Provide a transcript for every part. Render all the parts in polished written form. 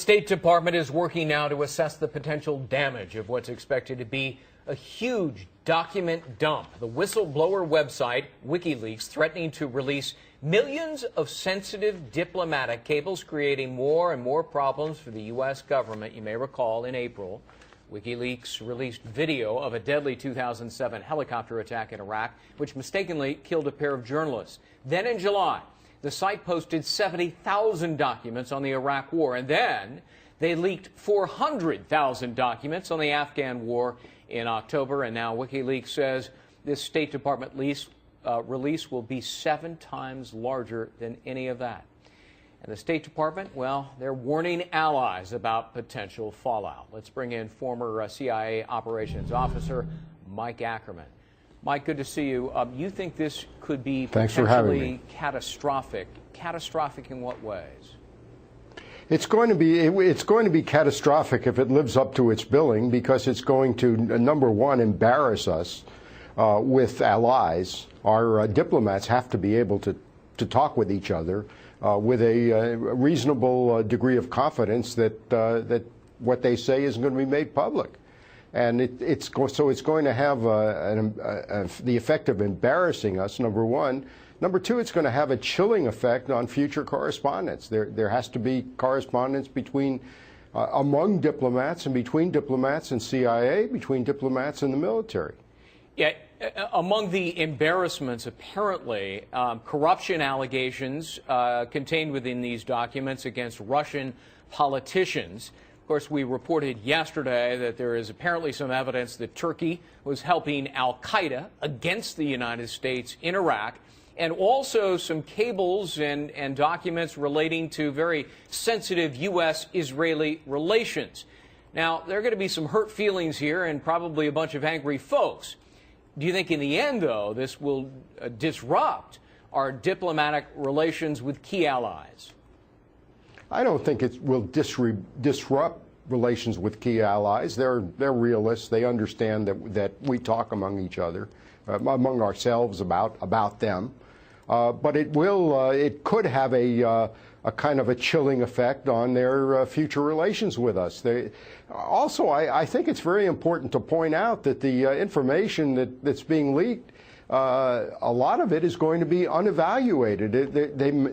State Department is working now to assess the potential damage of what's expected to be a huge document dump. The whistleblower website, WikiLeaks, threatening to release millions of sensitive diplomatic cables, creating more and more problems for the U.S. government. You may recall in April, WikiLeaks released video of a deadly 2007 helicopter attack in Iraq, which mistakenly killed a pair of journalists. Then in July, the site posted 70,000 documents on the Iraq War, and then they leaked 400,000 documents on the Afghan War in October. And now WikiLeaks says this State Department release will be 7 times larger than any of that. And the State Department, well, they're warning allies about potential fallout. Let's bring in former CIA operations officer Mike Ackerman. Mike, good to see you. You think this could be potentially catastrophic? Catastrophic in what ways? It's going to be catastrophic if it lives up to its billing, because it's going to, number one, embarrass us with allies. Our diplomats have to be able to talk with each other with a reasonable degree of confidence that what they say is going to be made public. And it's going to have the effect of embarrassing us, number one. Number two, it's going to have a chilling effect on future correspondence. There has to be correspondence between, among diplomats and between diplomats and CIA, between diplomats and the military. Yeah, among the embarrassments, apparently, corruption allegations contained within these documents against Russian politicians. Of course, we reported yesterday that there is apparently some evidence that Turkey was helping al-Qaeda against the United States in Iraq, and also some cables and documents relating to very sensitive U.S.-Israeli relations. Now, there are going to be some hurt feelings here and probably a bunch of angry folks. Do you think in the end, though, this will disrupt our diplomatic relations with key allies? I don't think it will disrupt relations with key allies. They're realists. They understand that we talk among each other, among ourselves about them. But it could have a kind of a chilling effect on their future relations with us. Also, I think it's very important to point out that the information that's being leaked, a lot of it is going to be unevaluated.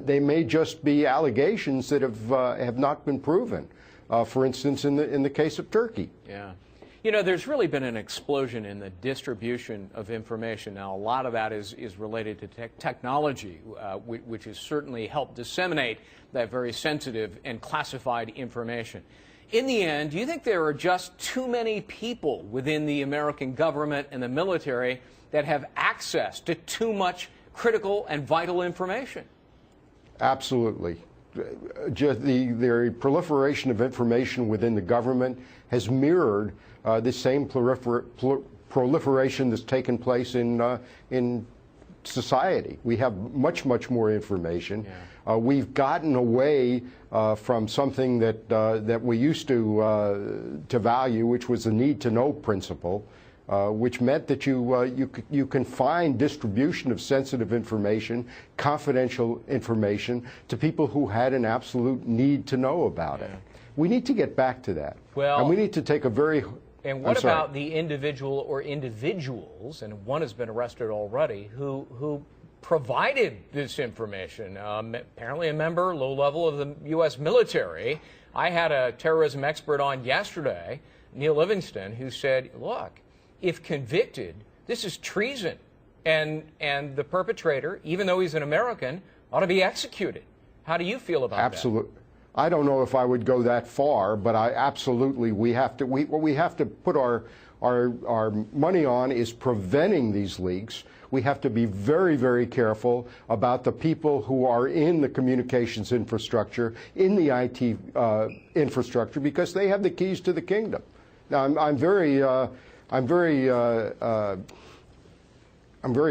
They may just be allegations that have not been proven. For instance, in the case of Turkey. Yeah. You know, there's really been an explosion in the distribution of information. Now, a lot of that is related to technology, which has certainly helped disseminate that very sensitive and classified information. In the end, do you think there are just too many people within the American government and the military that have access to too much critical and vital information? Absolutely. Just the proliferation of information within the government has mirrored the same proliferation that's taken place in society. We have much more information. Yeah. We've gotten away from something that we used to value, which was the need-to-know principle, which meant that you can find distribution of sensitive information, confidential information, to people who had an absolute need to know about it. We need to get back to that. Well, and we need to take a very... And what about the individual or individuals, and one has been arrested already, who provided this information? Apparently a member, low level, of the U.S. military. I had a terrorism expert on yesterday, Neil Livingston, who said, look, if convicted, this is treason, and the perpetrator, even though he's an American, ought to be executed. How do you feel about that? Absolutely. I don't know if I would go that far, but what we have to put our money on is preventing these leaks. We have to be very careful about the people who are in the communications infrastructure, in the IT infrastructure, because they have the keys to the kingdom. Now, I'm very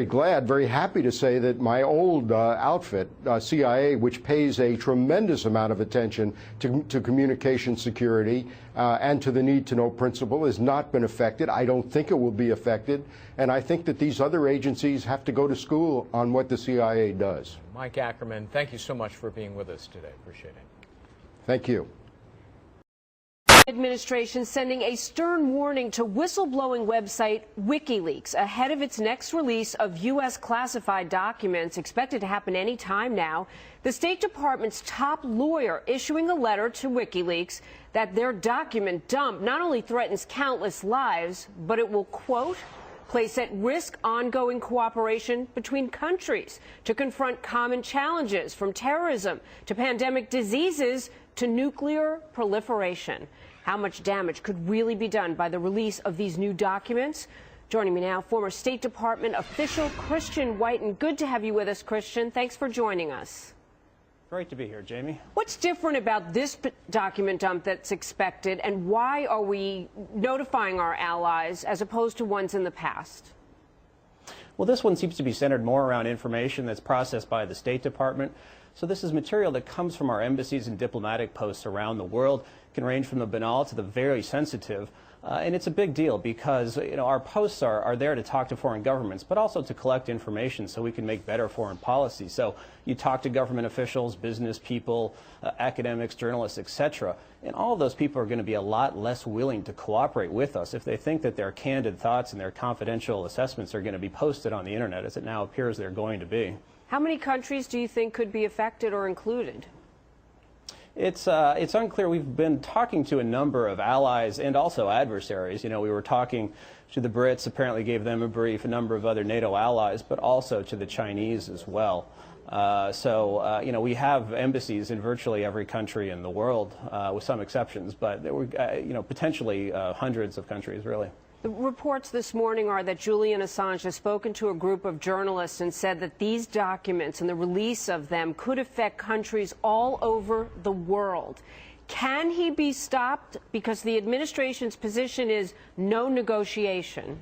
glad, very happy to say that my old outfit, CIA, which pays a tremendous amount of attention to communication security and to the need-to-know principle, has not been affected. I don't think it will be affected. And I think that these other agencies have to go to school on what the CIA does. Mike Ackerman, thank you so much for being with us today. Appreciate it. Thank you. Administration sending a stern warning to whistleblowing website WikiLeaks ahead of its next release of U.S. classified documents expected to happen any time now. The State Department's top lawyer issuing a letter to WikiLeaks that their document dump not only threatens countless lives, but it will, quote, place at risk ongoing cooperation between countries to confront common challenges from terrorism to pandemic diseases to nuclear proliferation. How much damage could really be done by the release of these new documents? Joining me now, former State Department official Christian Whiten. Good to have you with us, Christian. Thanks for joining us. Great to be here, Jamie. What's different about this document dump that's expected, and why are we notifying our allies as opposed to ones in the past? Well, this one seems to be centered more around information that's processed by the State Department. So this is material that comes from our embassies and diplomatic posts around the world. It can range from the banal to the very sensitive. And it's a big deal because our posts are there to talk to foreign governments, but also to collect information so we can make better foreign policy. So you talk to government officials, business people, academics, journalists, etc. And all of those people are going to be a lot less willing to cooperate with us if they think that their candid thoughts and their confidential assessments are going to be posted on the internet, as it now appears they're going to be. How many countries do you think could be affected or included? It's unclear. We've been talking to a number of allies and also adversaries. We were talking to the Brits, apparently gave them a brief, a number of other NATO allies, but also to the Chinese as well. We have embassies in virtually every country in the world, with some exceptions, but there were, potentially hundreds of countries, really. The reports this morning are that Julian Assange has spoken to a group of journalists and said that these documents and the release of them could affect countries all over the world. Can he be stopped? Because the administration's position is no negotiation.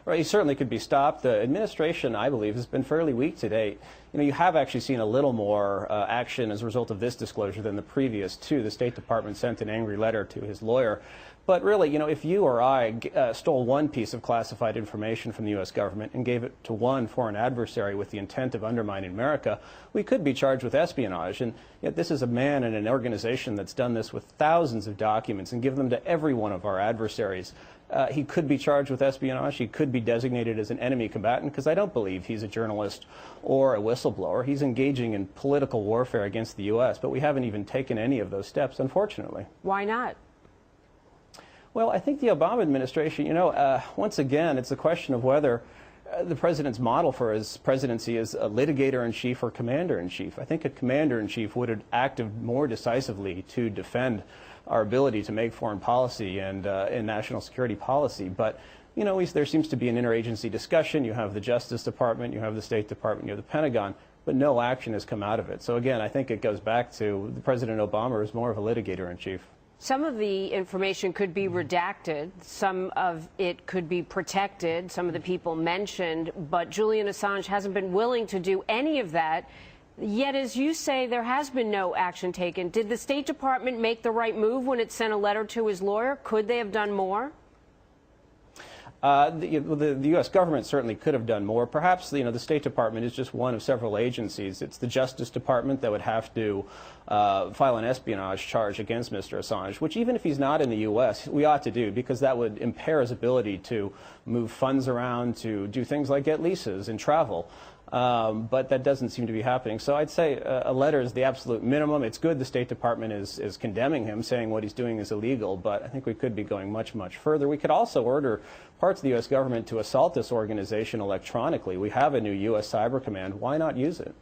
Right, he certainly could be stopped. The administration, I believe, has been fairly weak to date. You have actually seen a little more action as a result of this disclosure than the previous two. The State Department sent an angry letter to his lawyer. But really, if you or I stole one piece of classified information from the U.S. government and gave it to one foreign adversary with the intent of undermining America, we could be charged with espionage. And yet this is a man and an organization that's done this with thousands of documents and given them to every one of our adversaries. He could be charged with espionage. He could be designated as an enemy combatant, because I don't believe he's a journalist or a whistleblower. He's engaging in political warfare against the U.S., but we haven't even taken any of those steps, unfortunately. Why not? Well, I think the Obama administration, once again, it's a question of whether the president's model for his presidency is a litigator-in-chief or commander-in-chief. I think a commander-in-chief would have acted more decisively to defend our ability to make foreign policy and national security policy. But, there seems to be an interagency discussion. You have the Justice Department, you have the State Department, you have the Pentagon, but no action has come out of it. So again, I think it goes back to President Obama is more of a litigator-in-chief. Some of the information could be redacted, some of it could be protected, some of the people mentioned, but Julian Assange hasn't been willing to do any of that. Yet, as you say, there has been no action taken. Did the State Department make the right move when it sent a letter to his lawyer? Could they have done more? The U.S. government certainly could have done more. Perhaps, the State Department is just one of several agencies. It's the Justice Department that would have to file an espionage charge against Mr. Assange, which even if he's not in the U.S., we ought to do, because that would impair his ability to move funds around, to do things like get leases and travel. But that doesn't seem to be happening. So I'd say a letter is the absolute minimum. It's good the State Department is condemning him, saying what he's doing is illegal, but I think we could be going much, much further. We could also order parts of the U.S. government to assault this organization electronically. We have a new U.S. Cyber Command. Why not use it?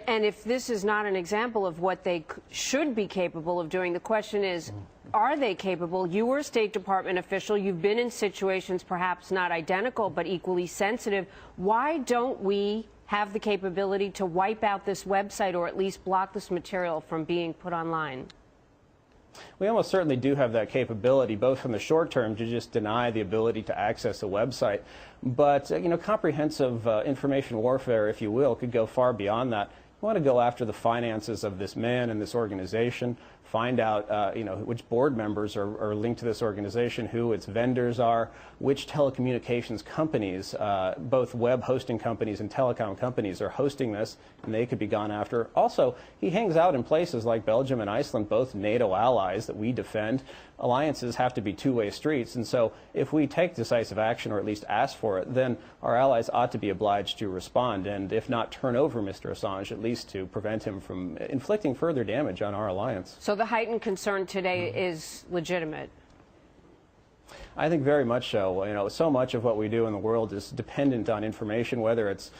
And if this is not an example of what they should be capable of doing, the question is, are they capable? You were a State Department official. You've been in situations perhaps not identical but equally sensitive. Why don't we have the capability to wipe out this website or at least block this material from being put online? We almost certainly do have that capability, both from the short term to just deny the ability to access a website. But, comprehensive information warfare, if you will, could go far beyond that. We want to go after the finances of this man and this organization, find out which board members are linked to this organization, who its vendors are, which telecommunications companies, both web hosting companies and telecom companies, are hosting this, and they could be gone after. Also, he hangs out in places like Belgium and Iceland, both NATO allies that we defend. Alliances have to be two-way streets, and so if we take decisive action, or at least ask for it, then our allies ought to be obliged to respond, and if not turn over Mr. Assange, at least to prevent him from inflicting further damage on our alliance. So the heightened concern today is legitimate? I think very much so. So much of what we do in the world is dependent on information, whether it's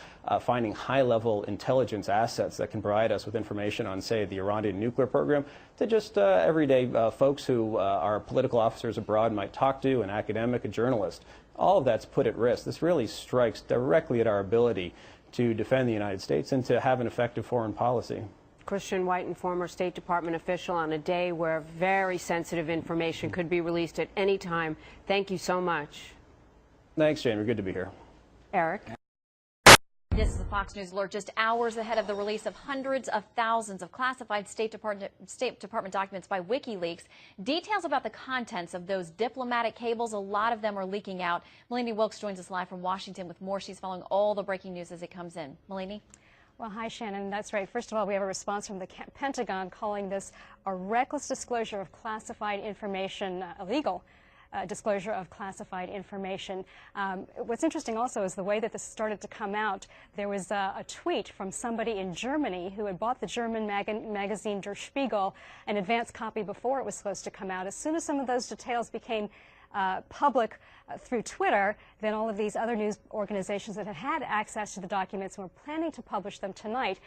finding high-level intelligence assets that can provide us with information on, say, the Iranian nuclear program, to just everyday folks who our political officers abroad might talk to, an academic, a journalist. All of that's put at risk. This really strikes directly at our ability to defend the United States and to have an effective foreign policy. Christian Whiten, former State Department official, on a day where very sensitive information could be released at any time. Thank you so much. Thanks, Jane. We're good to be here. Eric? This is a Fox News alert just hours ahead of the release of hundreds of thousands of classified State Department documents by WikiLeaks. Details about the contents of those diplomatic cables, a lot of them are leaking out. Melanie Wilkes joins us live from Washington with more. She's following all the breaking news as it comes in. Melanie? Well, hi, Shannon. That's right. First of all, we have a response from the Pentagon calling this a reckless disclosure of classified information, illegal disclosure of classified information. What's interesting also is the way that this started to come out. There was a tweet from somebody in Germany who had bought the German magazine Der Spiegel, an advance copy before it was supposed to come out. As soon as some of those details became public through Twitter, then all of these other news organizations that had had access to the documents and were planning to publish them tonight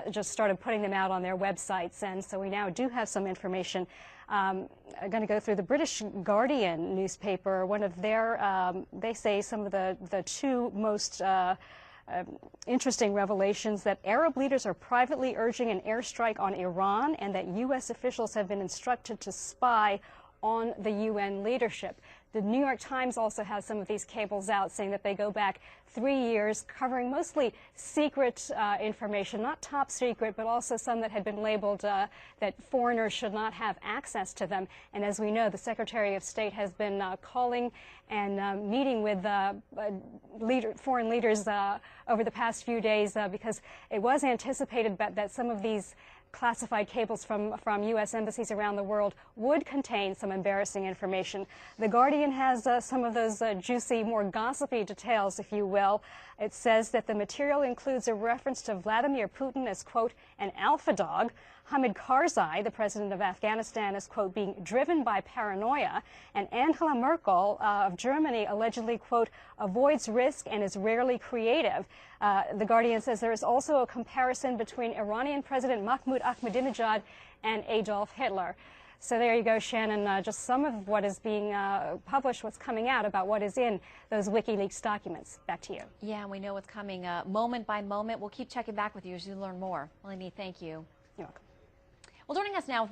just started putting them out on their websites. And so we now do have some information. I'm going to go through the British Guardian newspaper. One of their, they say some of the two most interesting revelations, that Arab leaders are privately urging an airstrike on Iran, and that U.S. officials have been instructed to spy on the UN leadership. The New York Times also has some of these cables out, saying that they go back 3 years, covering mostly secret information, not top secret, but also some that had been labeled that foreigners should not have access to them. And as we know, the Secretary of State has been calling and meeting with foreign leaders over the past few days because it was anticipated that some of these classified cables from U.S. embassies around the world would contain some embarrassing information. The Guardian has some of those juicy, more gossipy details, if you will. It says that the material includes a reference to Vladimir Putin as, quote, an alpha dog, Hamid Karzai, the president of Afghanistan, as, quote, being driven by paranoia, and Angela Merkel of Germany allegedly, quote, avoids risk and is rarely creative. The Guardian says there is also a comparison between Iranian President Mahmoud Ahmadinejad and Adolf Hitler. So there you go, Shannon, just some of what is being published, what's coming out about what is in those WikiLeaks documents. Back to you. Yeah, and we know what's coming moment by moment. We'll keep checking back with you as you learn more. Melanie, thank you. You're welcome. Well, joining us now